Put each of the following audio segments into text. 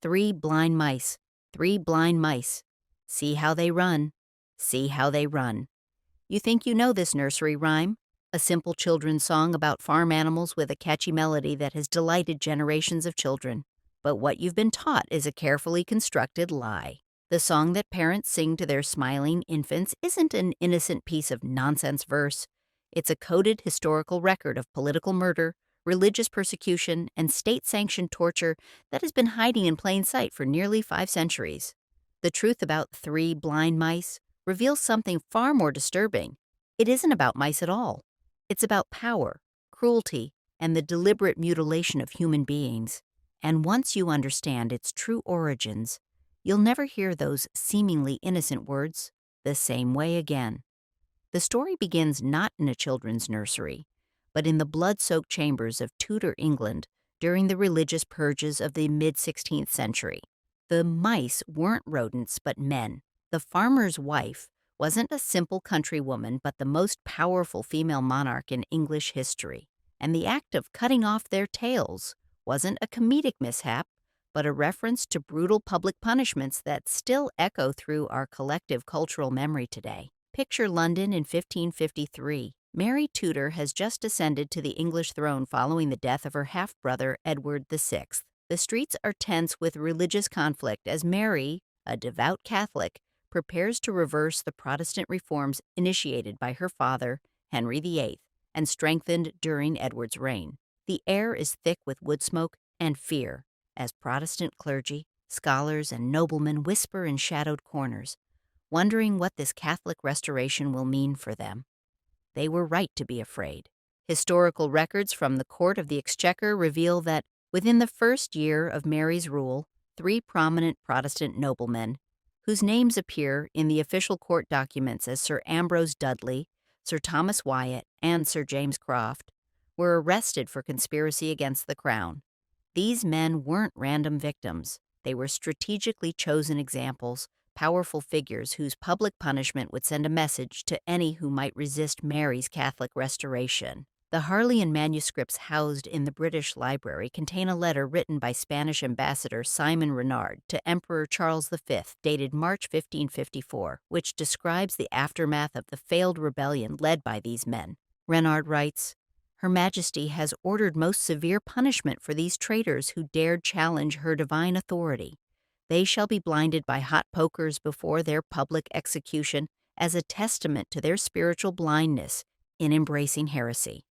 Three blind mice, 3 blind mice. See how they run, see how they run. You think you know this nursery rhyme? A simple children's song about farm animals with a catchy melody that has delighted generations of children. But what you've been taught is a carefully constructed lie. The song that parents sing to their smiling infants isn't an innocent piece of nonsense verse. It's a coded historical record of political murder, religious persecution, and state-sanctioned torture that has been hiding in plain sight for nearly 5 centuries. The truth about 3 blind mice reveals something far more disturbing. It isn't about mice at all. It's about power, cruelty, and the deliberate mutilation of human beings. And once you understand its true origins, you'll never hear those seemingly innocent words the same way again. The story begins not in a children's nursery, but in the blood-soaked chambers of Tudor England during the religious purges of the mid-16th century. The mice weren't rodents but men. The farmer's wife wasn't a simple countrywoman but the most powerful female monarch in English history. And the act of cutting off their tails wasn't a comedic mishap, but a reference to brutal public punishments that still echo through our collective cultural memory today. Picture London in 1553. Mary Tudor has just ascended to the English throne following the death of her half-brother Edward VI. The streets are tense with religious conflict as Mary, a devout Catholic, prepares to reverse the Protestant reforms initiated by her father, Henry VIII, and strengthened during Edward's reign. The air is thick with wood smoke and fear as Protestant clergy, scholars, and noblemen whisper in shadowed corners, wondering what this Catholic restoration will mean for them. They were right to be afraid. Historical records from the Court of the Exchequer reveal that within the first year of Mary's rule, 3 prominent Protestant noblemen, whose names appear in the official court documents as Sir Ambrose Dudley, Sir Thomas Wyatt, and Sir James Croft, were arrested for conspiracy against the crown. These men weren't random victims. They were strategically chosen examples, powerful figures whose public punishment would send a message to any who might resist Mary's Catholic restoration. The Harleian manuscripts housed in the British Library contain a letter written by Spanish ambassador Simon Renard to Emperor Charles V, dated March 1554, which describes the aftermath of the failed rebellion led by these men. Renard writes, "Her Majesty has ordered most severe punishment for these traitors who dared challenge her divine authority. They shall be blinded by hot pokers before their public execution as a testament to their spiritual blindness in embracing heresy."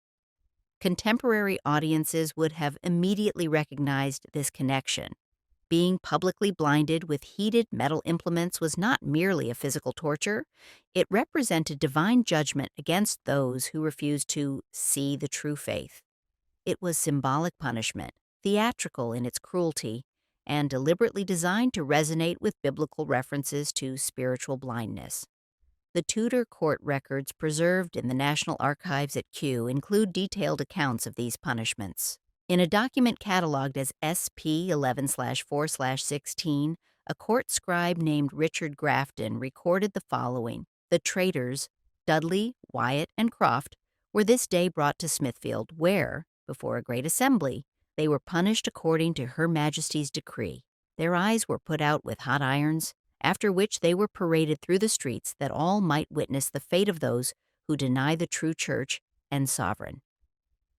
Contemporary audiences would have immediately recognized this connection. Being publicly blinded with heated metal implements was not merely a physical torture, it represented divine judgment against those who refused to see the true faith. It was symbolic punishment, theatrical in its cruelty, and deliberately designed to resonate with biblical references to spiritual blindness. The Tudor court records preserved in the National Archives at Kew include detailed accounts of these punishments. In a document cataloged as SP 11/4/16, a court scribe named Richard Grafton recorded the following. The traitors, Dudley, Wyatt, and Croft, were this day brought to Smithfield, where, before a great assembly, they were punished according to Her Majesty's decree. Their eyes were put out with hot irons, after which they were paraded through the streets that all might witness the fate of those who deny the true church and sovereign.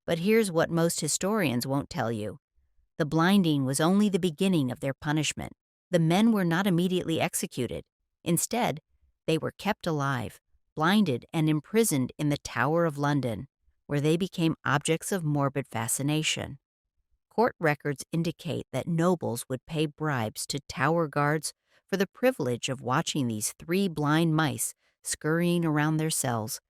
But here's what most historians won't tell you. The blinding was only the beginning of their punishment. The men were not immediately executed. Instead, they were kept alive, blinded, and imprisoned in the Tower of London, where they became objects of morbid fascination. Court records indicate that nobles would pay bribes to tower guards for the privilege of watching these 3 blind mice scurrying around their cells,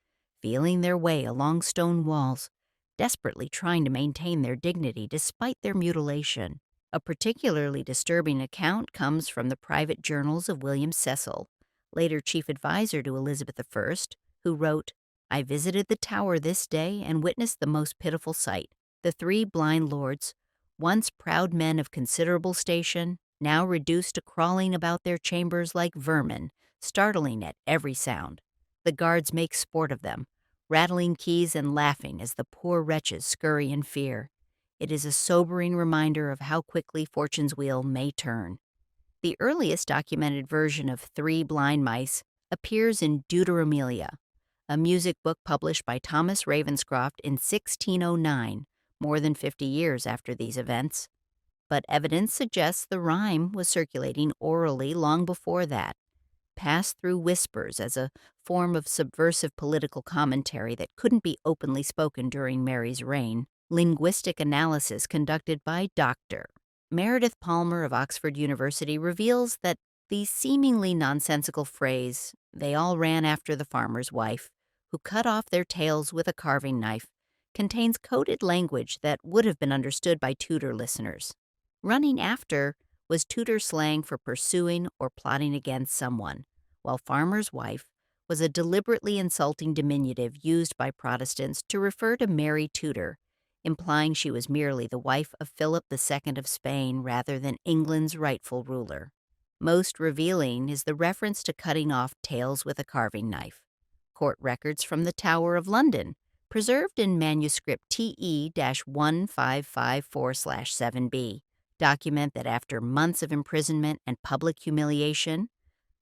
feeling their way along stone walls, desperately trying to maintain their dignity despite their mutilation. A particularly disturbing account comes from the private journals of William Cecil, later chief advisor to Elizabeth I, who wrote, "I visited the tower this day and witnessed the most pitiful sight. The 3 blind lords, once proud men of considerable station, now reduced to crawling about their chambers like vermin, startling at every sound. The guards make sport of them, rattling keys and laughing as the poor wretches scurry in fear. It is a sobering reminder of how quickly fortune's wheel may turn. The earliest documented version of Three Blind Mice appears in Deuteronomy, a music book published by Thomas Ravenscroft in 1609, more than 50 years after these events. But evidence suggests the rhyme was circulating orally long before that, passed through whispers as a form of subversive political commentary that couldn't be openly spoken during Mary's reign. Linguistic analysis conducted by Dr. Meredith Palmer of Oxford University reveals that the seemingly nonsensical phrase, "they all ran after the farmer's wife, who cut off their tails with a carving knife," contains coded language that would have been understood by Tudor listeners. Running after was Tudor slang for pursuing or plotting against someone, while farmer's wife was a deliberately insulting diminutive used by Protestants to refer to Mary Tudor, implying she was merely the wife of Philip II of Spain rather than England's rightful ruler. Most revealing is the reference to cutting off tails with a carving knife. Court records from the Tower of London, preserved in manuscript TE-1554/7b, document that after months of imprisonment and public humiliation,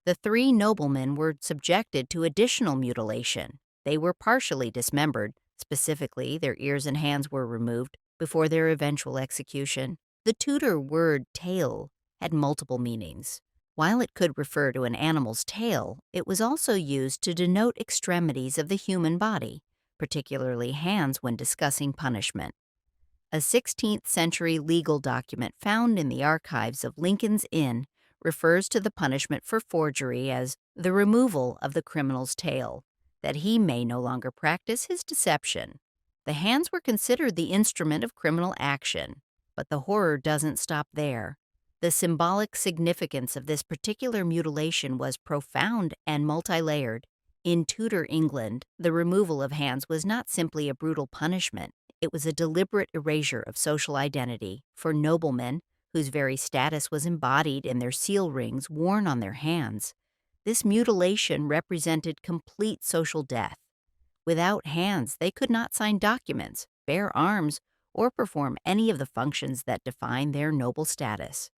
the three noblemen were subjected to additional mutilation. They were partially dismembered, specifically, their ears and hands were removed, before their eventual execution. The Tudor word tail had multiple meanings. While it could refer to an animal's tail, it was also used to denote extremities of the human body, particularly hands when discussing punishment. A 16th century legal document found in the archives of Lincoln's Inn refers to the punishment for forgery as the removal of the criminal's tail, that he may no longer practice his deception. The hands were considered the instrument of criminal action, but the horror doesn't stop there. The symbolic significance of this particular mutilation was profound and multi-layered. In Tudor England, the removal of hands was not simply a brutal punishment. It was a deliberate erasure of social identity for noblemen whose very status was embodied in their seal rings worn on their hands. This mutilation represented complete social death. Without hands, they could not sign documents, bear arms, or perform any of the functions that define their noble status.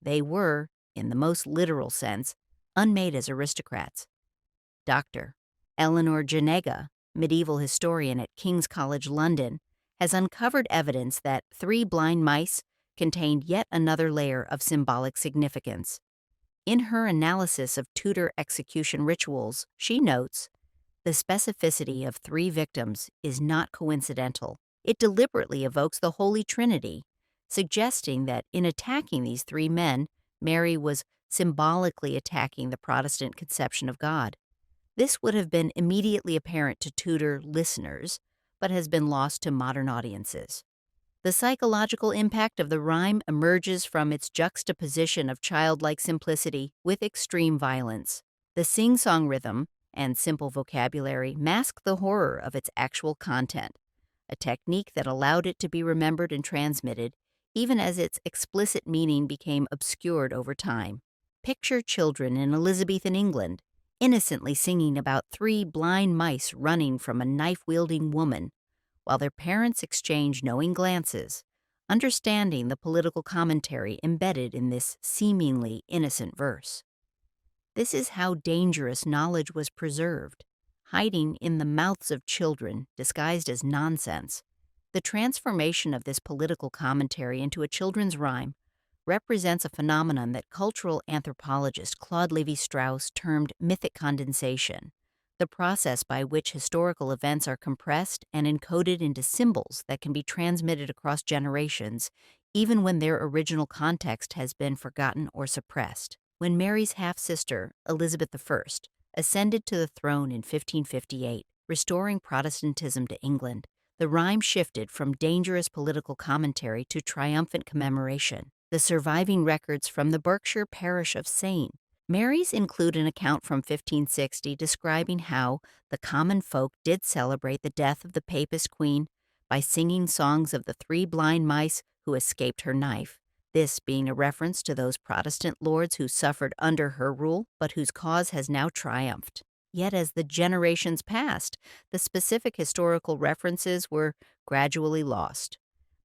They were, in the most literal sense, unmade as aristocrats. Dr. Eleanor Janega, medieval historian at King's College London, has uncovered evidence that Three Blind Mice contained yet another layer of symbolic significance. In her analysis of Tudor execution rituals, she notes, "The specificity of three victims is not coincidental. It deliberately evokes the Holy Trinity, suggesting that in attacking these three men, Mary was symbolically attacking the Protestant conception of God. This would have been immediately apparent to Tudor listeners, but has been lost to modern audiences. The psychological impact of the rhyme emerges from its juxtaposition of childlike simplicity with extreme violence. The sing-song rhythm and simple vocabulary mask the horror of its actual content, a technique that allowed it to be remembered and transmitted, even as its explicit meaning became obscured over time. Picture children in Elizabethan England, innocently singing about three blind mice running from a knife-wielding woman, while their parents exchange knowing glances, understanding the political commentary embedded in this seemingly innocent verse. This is how dangerous knowledge was preserved, hiding in the mouths of children disguised as nonsense. The transformation of this political commentary into a children's rhyme represents a phenomenon that cultural anthropologist Claude Lévi-Strauss termed mythic condensation, the process by which historical events are compressed and encoded into symbols that can be transmitted across generations, even when their original context has been forgotten or suppressed. When Mary's half-sister, Elizabeth I, ascended to the throne in 1558, restoring Protestantism to England, the rhyme shifted from dangerous political commentary to triumphant commemoration. The surviving records from the Berkshire parish of Saint Mary's include an account from 1560 describing how the common folk did celebrate the death of the Papist queen by singing songs of the three blind mice who escaped her knife, this being a reference to those Protestant lords who suffered under her rule but whose cause has now triumphed. Yet as the generations passed, the specific historical references were gradually lost.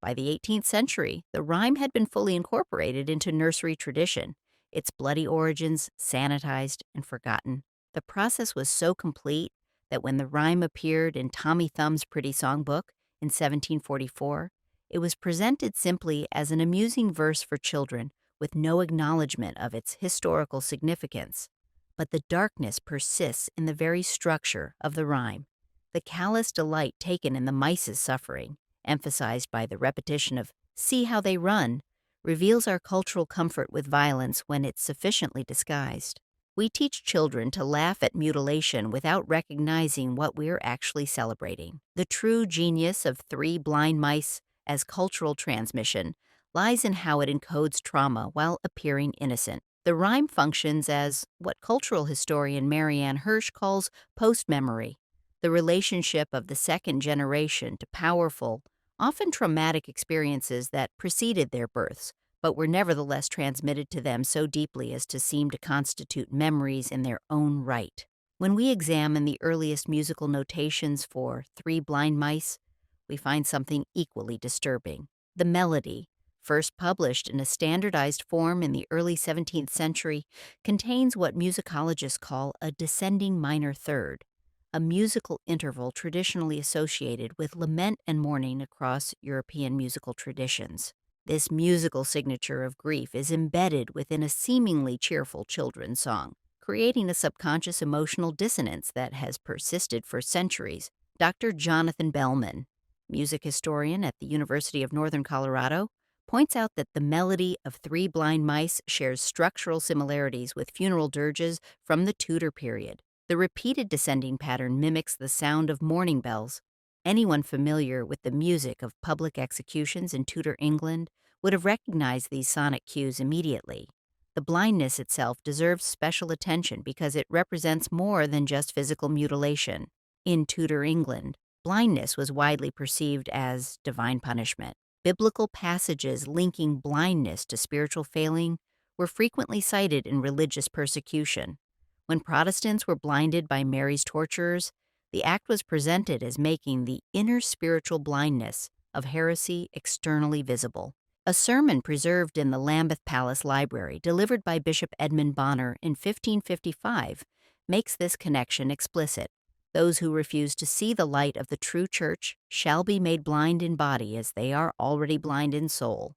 By the 18th century, the rhyme had been fully incorporated into nursery tradition, its bloody origins sanitized and forgotten. The process was so complete that when the rhyme appeared in Tommy Thumb's Pretty Songbook in 1744, it was presented simply as an amusing verse for children with no acknowledgement of its historical significance. But the darkness persists in the very structure of the rhyme. The callous delight taken in the mice's suffering, emphasized by the repetition of "see how they run," reveals our cultural comfort with violence when it's sufficiently disguised. We teach children to laugh at mutilation without recognizing what we're actually celebrating. The true genius of Three Blind Mice as cultural transmission lies in how it encodes trauma while appearing innocent. The rhyme functions as what cultural historian Marianne Hirsch calls post-memory, the relationship of the second generation to powerful, often traumatic experiences that preceded their births, but were nevertheless transmitted to them so deeply as to seem to constitute memories in their own right. When we examine the earliest musical notations for Three Blind Mice, we find something equally disturbing. The melody, first published in a standardized form in the early 17th century, contains what musicologists call a descending minor third, a musical interval traditionally associated with lament and mourning across European musical traditions. This musical signature of grief is embedded within a seemingly cheerful children's song, creating a subconscious emotional dissonance that has persisted for centuries. Dr. Jonathan Bellman, music historian at the University of Northern Colorado, points out that the melody of Three Blind Mice shares structural similarities with funeral dirges from the Tudor period. The repeated descending pattern mimics the sound of mourning bells. Anyone familiar with the music of public executions in Tudor England would have recognized these sonic cues immediately. The blindness itself deserves special attention because it represents more than just physical mutilation. In Tudor England, blindness was widely perceived as divine punishment. Biblical passages linking blindness to spiritual failing were frequently cited in religious persecution. When Protestants were blinded by Mary's torturers, the act was presented as making the inner spiritual blindness of heresy externally visible. A sermon preserved in the Lambeth Palace Library, delivered by Bishop Edmund Bonner in 1555, makes this connection explicit. Those who refuse to see the light of the true church shall be made blind in body as they are already blind in soul.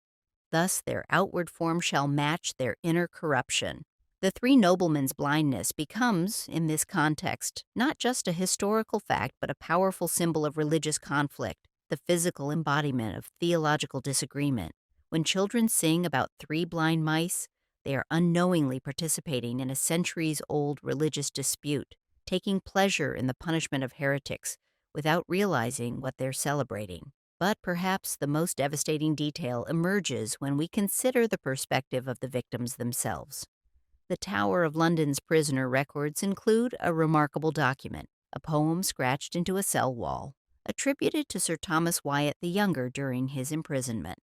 Thus their outward form shall match their inner corruption. The three noblemen's blindness becomes, in this context, not just a historical fact but a powerful symbol of religious conflict, the physical embodiment of theological disagreement. When children sing about three blind mice, they are unknowingly participating in a centuries-old religious dispute, taking pleasure in the punishment of heretics without realizing what they're celebrating. But perhaps the most devastating detail emerges when we consider the perspective of the victims themselves. The Tower of London's prisoner records include a remarkable document, a poem scratched into a cell wall, attributed to Sir Thomas Wyatt the Younger during his imprisonment.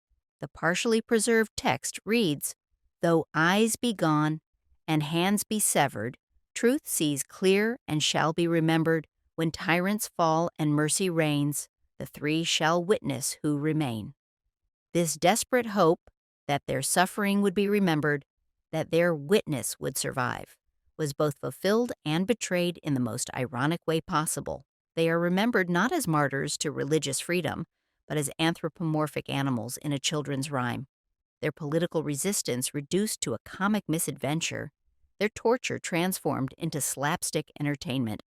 The partially preserved text reads, "Though eyes be gone and hands be severed, truth sees clear and shall be remembered. When tyrants fall and mercy reigns, the three shall witness who remain." This desperate hope that their suffering would be remembered, that their witness would survive, was both fulfilled and betrayed in the most ironic way possible. They are remembered not as martyrs to religious freedom, but as anthropomorphic animals in a children's rhyme. Their political resistance reduced to a comic misadventure, their torture transformed into slapstick entertainment.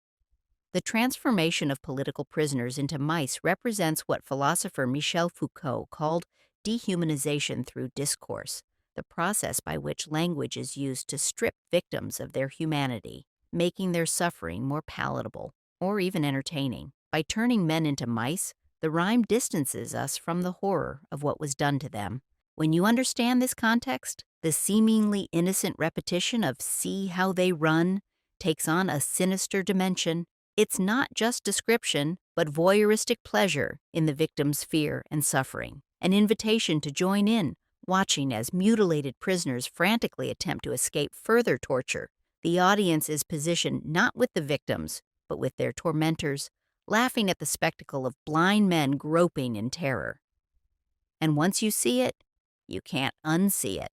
The transformation of political prisoners into mice represents what philosopher Michel Foucault called dehumanization through discourse, the process by which language is used to strip victims of their humanity, making their suffering more palatable or even entertaining. By turning men into mice, the rhyme distances us from the horror of what was done to them. When you understand this context, the seemingly innocent repetition of "see how they run" takes on a sinister dimension. It's not just description, but voyeuristic pleasure in the victim's fear and suffering, an invitation to join in, watching as mutilated prisoners frantically attempt to escape further torture. The audience is positioned not with the victims, but with their tormentors, laughing at the spectacle of blind men groping in terror. And once you see it, you can't unsee it.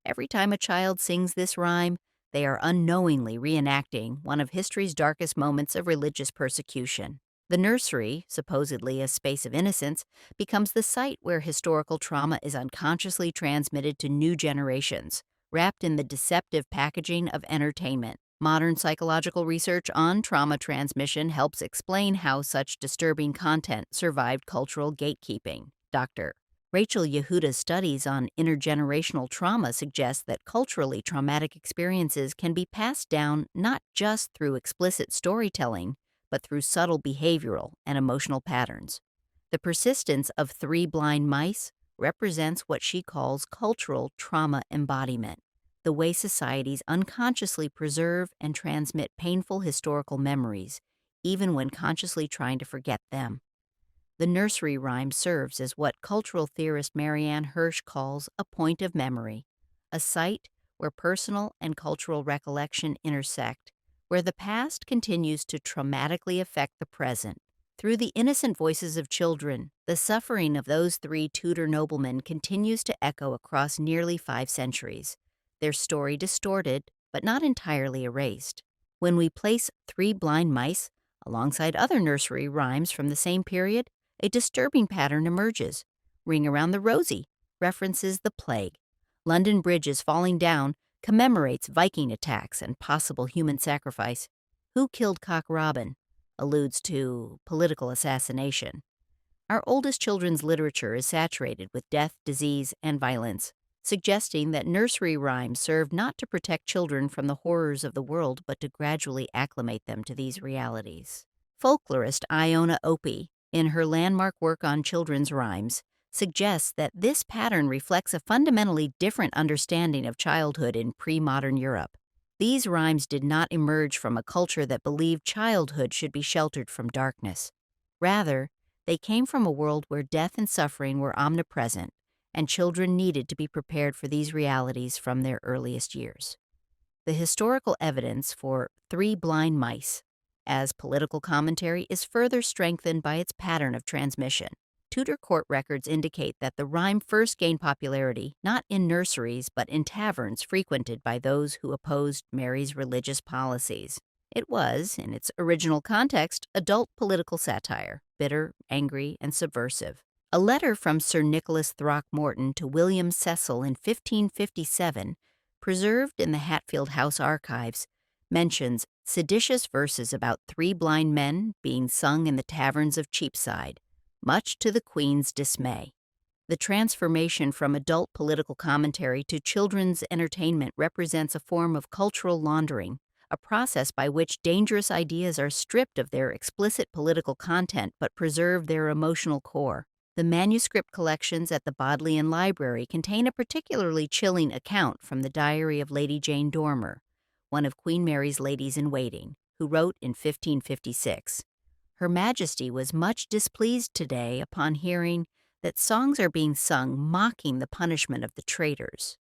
Every time a child sings this rhyme, they are unknowingly reenacting one of history's darkest moments of religious persecution. The nursery, supposedly a space of innocence, becomes the site where historical trauma is unconsciously transmitted to new generations, wrapped in the deceptive packaging of entertainment. Modern psychological research on trauma transmission helps explain how such disturbing content survived cultural gatekeeping. Dr. Rachel Yehuda's studies on intergenerational trauma suggest that culturally traumatic experiences can be passed down not just through explicit storytelling, but through subtle behavioral and emotional patterns. The persistence of three blind mice represents what she calls cultural trauma embodiment, the way societies unconsciously preserve and transmit painful historical memories, even when consciously trying to forget them. The nursery rhyme serves as what cultural theorist Marianne Hirsch calls a point of memory, a site where personal and cultural recollection intersect, where the past continues to traumatically affect the present. Through the innocent voices of children, the suffering of those three Tudor noblemen continues to echo across nearly 5 centuries, their story distorted but not entirely erased. When we place Three Blind Mice alongside other nursery rhymes from the same period, a disturbing pattern emerges. Ring Around the Rosie references the plague. London Bridge is Falling Down commemorates Viking attacks and possible human sacrifice. Who Killed Cock Robin alludes to political assassination. Our oldest children's literature is saturated with death, disease, and violence, suggesting that nursery rhymes serve not to protect children from the horrors of the world, but to gradually acclimate them to these realities. Folklorist Iona Opie, in her landmark work on children's rhymes, suggests that this pattern reflects a fundamentally different understanding of childhood in pre-modern Europe. These rhymes did not emerge from a culture that believed childhood should be sheltered from darkness. Rather, they came from a world where death and suffering were omnipresent, and children needed to be prepared for these realities from their earliest years. The historical evidence for Three Blind Mice as political commentary is further strengthened by its pattern of transmission. Tudor court records indicate that the rhyme first gained popularity not in nurseries but in taverns frequented by those who opposed Mary's religious policies. It was, in its original context, adult political satire, bitter, angry, and subversive. A letter from Sir Nicholas Throckmorton to William Cecil in 1557, preserved in the Hatfield House archives, mentions seditious verses about three blind men being sung in the taverns of Cheapside, much to the Queen's dismay. The transformation from adult political commentary to children's entertainment represents a form of cultural laundering, a process by which dangerous ideas are stripped of their explicit political content but preserve their emotional core. The manuscript collections at the Bodleian Library contain a particularly chilling account from the diary of Lady Jane Dormer, one of Queen Mary's ladies-in-waiting, who wrote in 1556, "Her Majesty was much displeased today upon hearing that songs are being sung mocking the punishment of the traitors.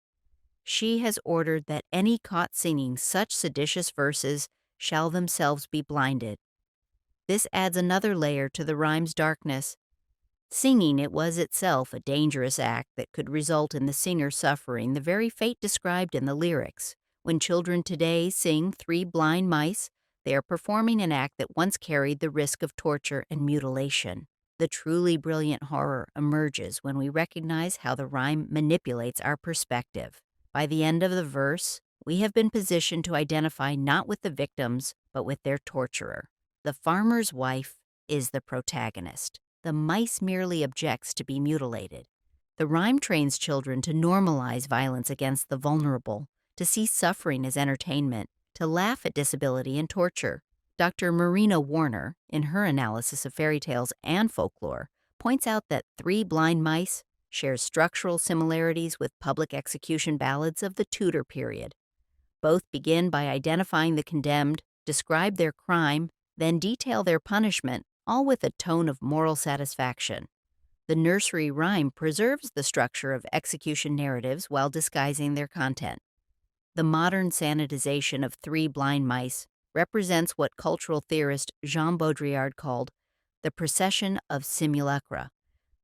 She has ordered that any caught singing such seditious verses shall themselves be blinded." This adds another layer to the rhyme's darkness. Singing it was itself a dangerous act that could result in the singer suffering the very fate described in the lyrics. When children today sing Three Blind Mice, they are performing an act that once carried the risk of torture and mutilation. The truly brilliant horror emerges when we recognize how the rhyme manipulates our perspective. By the end of the verse, we have been positioned to identify not with the victims, but with their torturer. The farmer's wife is the protagonist. The mice merely objects to be mutilated. The rhyme trains children to normalize violence against the vulnerable, to see suffering as entertainment, to laugh at disability and torture. Dr. Marina Warner, in her analysis of fairy tales and folklore, points out that Three Blind Mice shares structural similarities with public execution ballads of the Tudor period. Both begin by identifying the condemned, describe their crime, then detail their punishment, all with a tone of moral satisfaction. The nursery rhyme preserves the structure of execution narratives while disguising their content. The modern sanitization of Three Blind Mice represents what cultural theorist Jean Baudrillard called the procession of simulacra,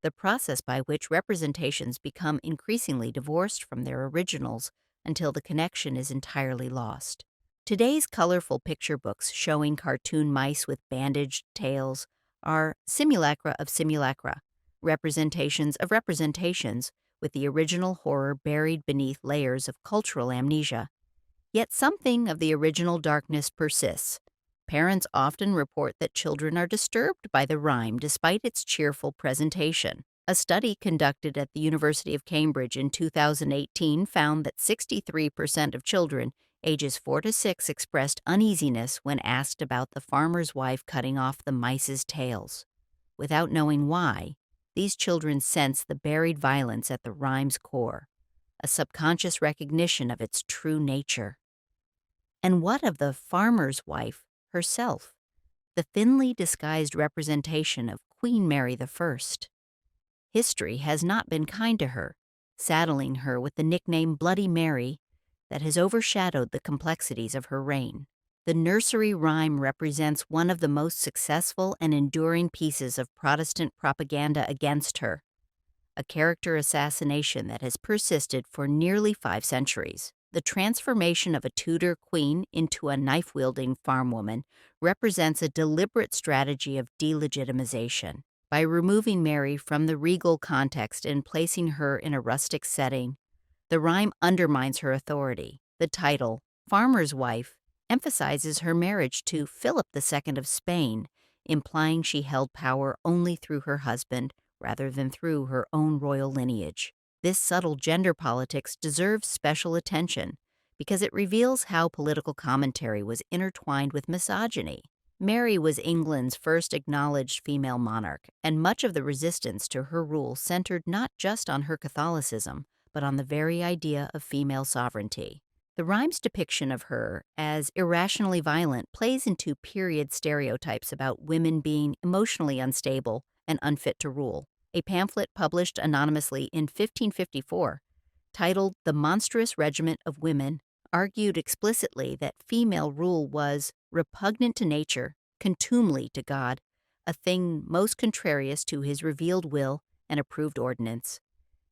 the process by which representations become increasingly divorced from their originals until the connection is entirely lost. Today's colorful picture books showing cartoon mice with bandaged tails are simulacra of simulacra, representations of representations, with the original horror buried beneath layers of cultural amnesia. Yet something of the original darkness persists. Parents often report that children are disturbed by the rhyme despite its cheerful presentation. A study conducted at the University of Cambridge in 2018 found that 63% of children ages 4 to 6 expressed uneasiness when asked about the farmer's wife cutting off the mice's tails. Without knowing why, these children sense the buried violence at the rhyme's core, a subconscious recognition of its true nature. And what of the farmer's wife herself, the thinly disguised representation of Queen Mary I? History has not been kind to her, saddling her with the nickname Bloody Mary that has overshadowed the complexities of her reign. The nursery rhyme represents one of the most successful and enduring pieces of Protestant propaganda against her, a character assassination that has persisted for nearly 5 centuries. The transformation of a Tudor queen into a knife-wielding farmwoman represents a deliberate strategy of delegitimization. By removing Mary from the regal context and placing her in a rustic setting, the rhyme undermines her authority. The title, Farmer's Wife, emphasizes her marriage to Philip II of Spain, implying she held power only through her husband rather than through her own royal lineage. This subtle gender politics deserves special attention because it reveals how political commentary was intertwined with misogyny. Mary was England's first acknowledged female monarch, and much of the resistance to her rule centered not just on her Catholicism, but on the very idea of female sovereignty. The rhyme's depiction of her as irrationally violent plays into period stereotypes about women being emotionally unstable and unfit to rule. A pamphlet published anonymously in 1554, titled The Monstrous Regiment of Women, argued explicitly that female rule was repugnant to nature, contumely to God, a thing most contrarious to his revealed will and approved ordinance.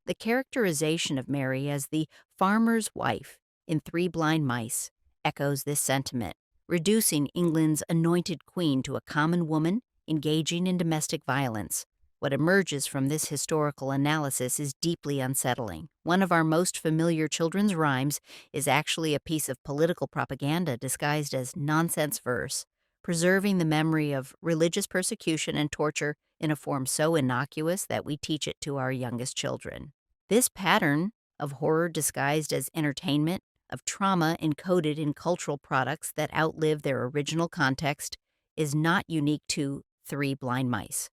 The characterization of Mary as the farmer's wife in Three Blind Mice echoes this sentiment, reducing England's anointed queen to a common woman engaging in domestic violence. What emerges from this historical analysis is deeply unsettling. One of our most familiar children's rhymes is actually a piece of political propaganda disguised as nonsense verse, preserving the memory of religious persecution and torture in a form so innocuous that we teach it to our youngest children. This pattern of horror disguised as entertainment, of trauma encoded in cultural products that outlive their original context, is not unique to Three Blind Mice.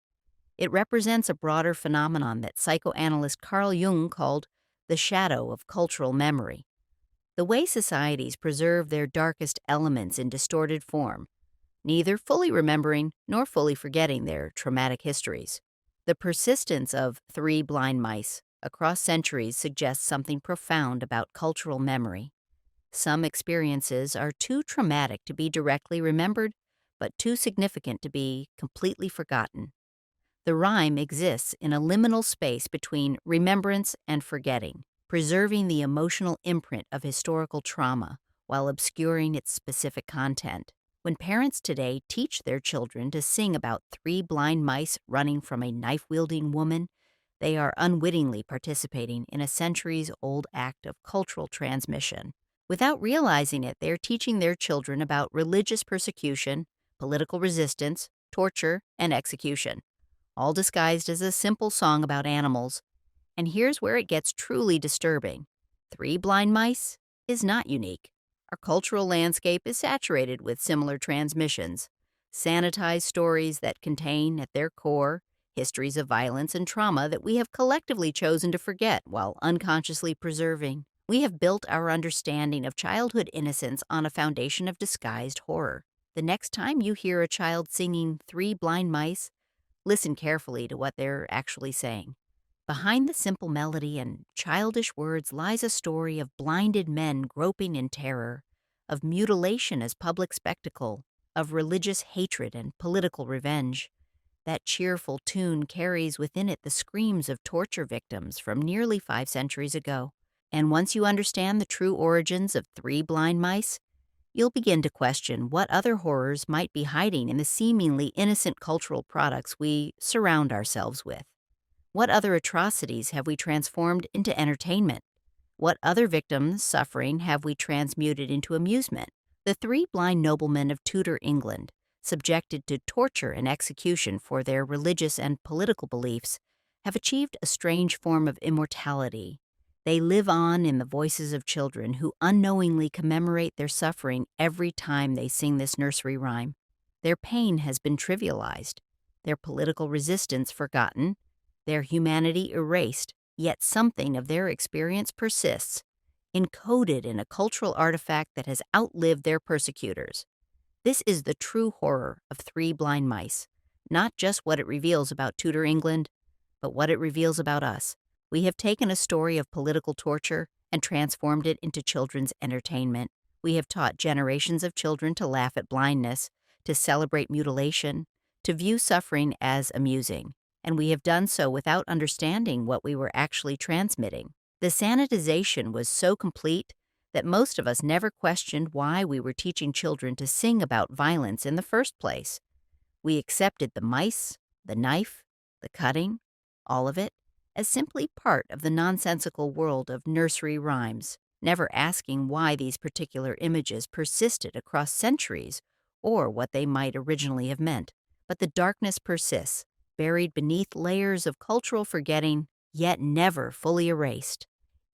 It represents a broader phenomenon that psychoanalyst Carl Jung called the shadow of cultural memory, the way societies preserve their darkest elements in distorted form, neither fully remembering nor fully forgetting their traumatic histories. The persistence of Three Blind Mice across centuries suggests something profound about cultural memory. Some experiences are too traumatic to be directly remembered, but too significant to be completely forgotten. The rhyme exists in a liminal space between remembrance and forgetting, preserving the emotional imprint of historical trauma while obscuring its specific content. When parents today teach their children to sing about 3 blind mice running from a knife-wielding woman, they are unwittingly participating in a centuries-old act of cultural transmission. Without realizing it, they are teaching their children about religious persecution, political resistance, torture, and execution, all disguised as a simple song about animals. And here's where it gets truly disturbing. 3 blind mice is not unique. Our cultural landscape is saturated with similar transmissions, sanitized stories that contain, at their core, histories of violence and trauma that we have collectively chosen to forget while unconsciously preserving. We have built our understanding of childhood innocence on a foundation of disguised horror. The next time you hear a child singing 3 blind mice, listen carefully to what they're actually saying. Behind the simple melody and childish words lies a story of blinded men groping in terror, of mutilation as public spectacle, of religious hatred and political revenge. That cheerful tune carries within it the screams of torture victims from nearly 5 centuries ago. And once you understand the true origins of Three Blind Mice, you'll begin to question what other horrors might be hiding in the seemingly innocent cultural products we surround ourselves with. What other atrocities have we transformed into entertainment? What other victims' suffering have we transmuted into amusement? The three blind noblemen of Tudor England, subjected to torture and execution for their religious and political beliefs, have achieved a strange form of immortality. They live on in the voices of children who unknowingly commemorate their suffering every time they sing this nursery rhyme. Their pain has been trivialized, their political resistance forgotten, their humanity erased, yet something of their experience persists, encoded in a cultural artifact that has outlived their persecutors. This is the true horror of Three Blind Mice, not just what it reveals about Tudor England, but what it reveals about us. We have taken a story of political torture and transformed it into children's entertainment. We have taught generations of children to laugh at blindness, to celebrate mutilation, to view suffering as amusing, and we have done so without understanding what we were actually transmitting. The sanitization was so complete that most of us never questioned why we were teaching children to sing about violence in the first place. We accepted the mice, the knife, the cutting, all of it, as simply part of the nonsensical world of nursery rhymes, never asking why these particular images persisted across centuries or what they might originally have meant. But the darkness persists, buried beneath layers of cultural forgetting, yet never fully erased.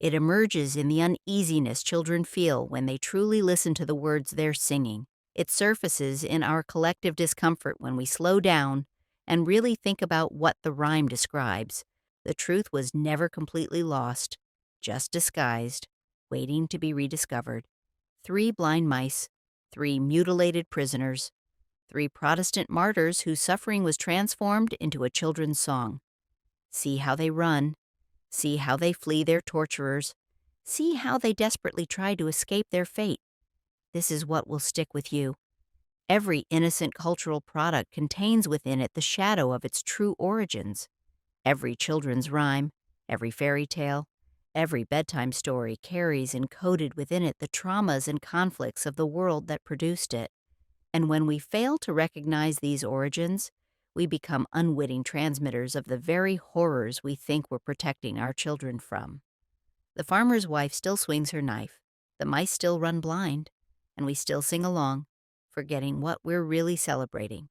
It emerges in the uneasiness children feel when they truly listen to the words they're singing. It surfaces in our collective discomfort when we slow down and really think about what the rhyme describes. The truth was never completely lost, just disguised, waiting to be rediscovered. Three blind mice, three mutilated prisoners, three Protestant martyrs whose suffering was transformed into a children's song. See how they run. See how they flee their torturers. See how they desperately try to escape their fate. This is what will stick with you. Every innocent cultural product contains within it the shadow of its true origins. Every children's rhyme, every fairy tale, every bedtime story carries encoded within it the traumas and conflicts of the world that produced it. And when we fail to recognize these origins, we become unwitting transmitters of the very horrors we think we're protecting our children from. The farmer's wife still swings her knife, the mice still run blind, and we still sing along, forgetting what we're really celebrating.